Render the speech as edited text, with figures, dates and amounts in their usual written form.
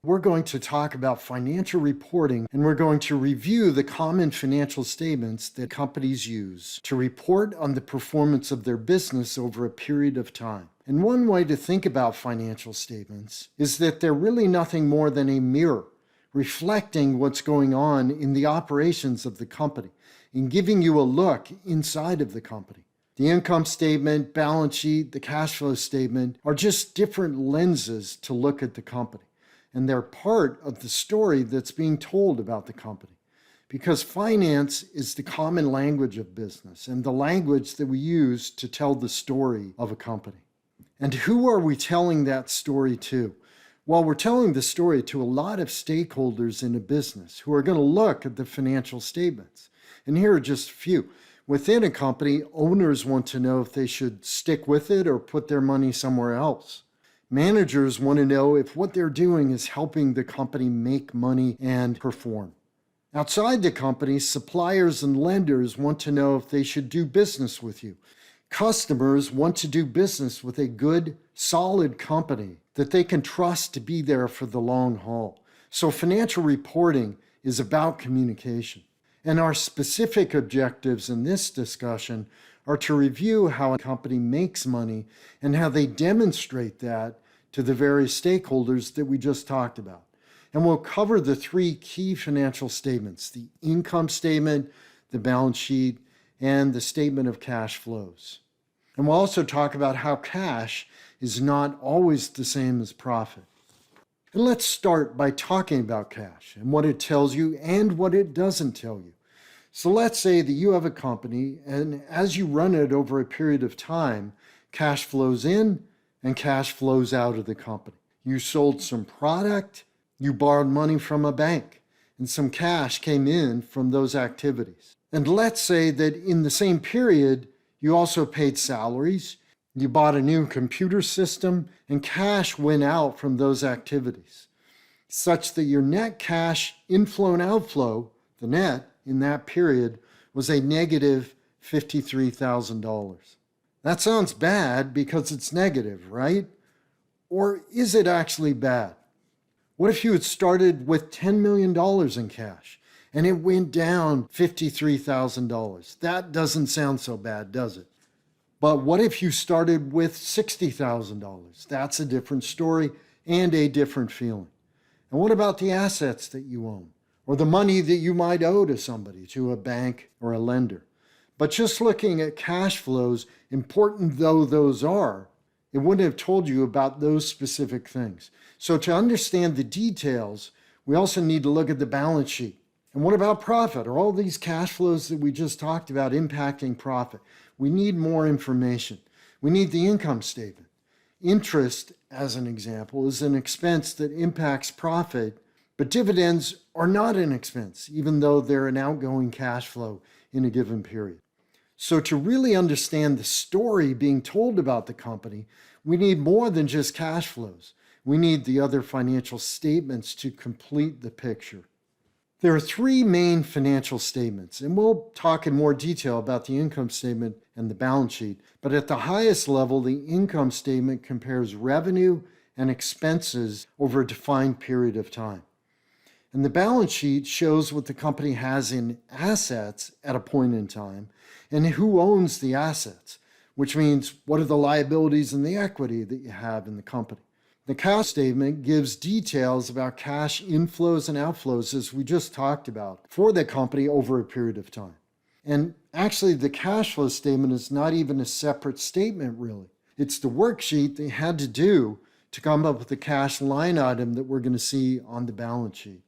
we're going to talk about financial reporting, and we're going to review the common financial statements that companies use to report on the performance of their business over a period of time. And one way to think about financial statements is that they're really nothing more than a mirror reflecting what's going on in the operations of the company and giving you a look inside of the company. The income statement, balance sheet, the cash flow statement are just different lenses to look at the company. And they're part of the story that's being told about the company. Because finance is the common language of business and the language that we use to tell the story of a company. And who are we telling that story to? Well, we're telling the story to a lot of stakeholders in a business who are going to look at the financial statements. And here are just a few. Within a company, owners want to know if they should stick with it or put their money somewhere else. Managers want to know if what they're doing is helping the company make money and perform. Outside the company, suppliers and lenders want to know if they should do business with you. Customers want to do business with a good, solid company that they can trust to be there for the long haul. So financial reporting is about communication. And our specific objectives in this discussion are to review how a company makes money and how they demonstrate that to the various stakeholders that we just talked about. And we'll cover the three key financial statements: the income statement, the balance sheet, and the statement of cash flows. And we'll also talk about how cash is not always the same as profit. And let's start by talking about cash and what it tells you and what it doesn't tell you. So let's say that you have a company, and as you run it over a period of time, cash flows in and cash flows out of the company. You sold some product, you borrowed money from a bank, and some cash came in from those activities. And let's say that in the same period, you also paid salaries, you bought a new computer system, and cash went out from those activities, such that your net cash inflow and outflow, the net in that period, was a negative $53,000. That sounds bad because it's negative, right? Or is it actually bad? What if you had started with $10 million in cash and it went down $53,000? That doesn't sound so bad, does it? But what if you started with $60,000? That's a different story and a different feeling. And what about the assets that you own, or the money that you might owe to somebody, to a bank or a lender? But just looking at cash flows, important though those are, it wouldn't have told you about those specific things. So to understand the details, we also need to look at the balance sheet. And what about profit? Are all these cash flows that we just talked about impacting profit? We need more information. We need the income statement. Interest, as an example, is an expense that impacts profit, but dividends are not an expense, even though they're an outgoing cash flow in a given period. So to really understand the story being told about the company, we need more than just cash flows. We need the other financial statements to complete the picture. There are three main financial statements, and we'll talk in more detail about the income statement and the balance sheet. But at the highest level, the income statement compares revenue and expenses over a defined period of time. And the balance sheet shows what the company has in assets at a point in time and who owns the assets, which means what are the liabilities and the equity that you have in the company. The cash statement gives details about cash inflows and outflows, as we just talked about, for the company over a period of time. And actually, the cash flow statement is not even a separate statement, really. It's the worksheet they had to do to come up with the cash line item that we're going to see on the balance sheet.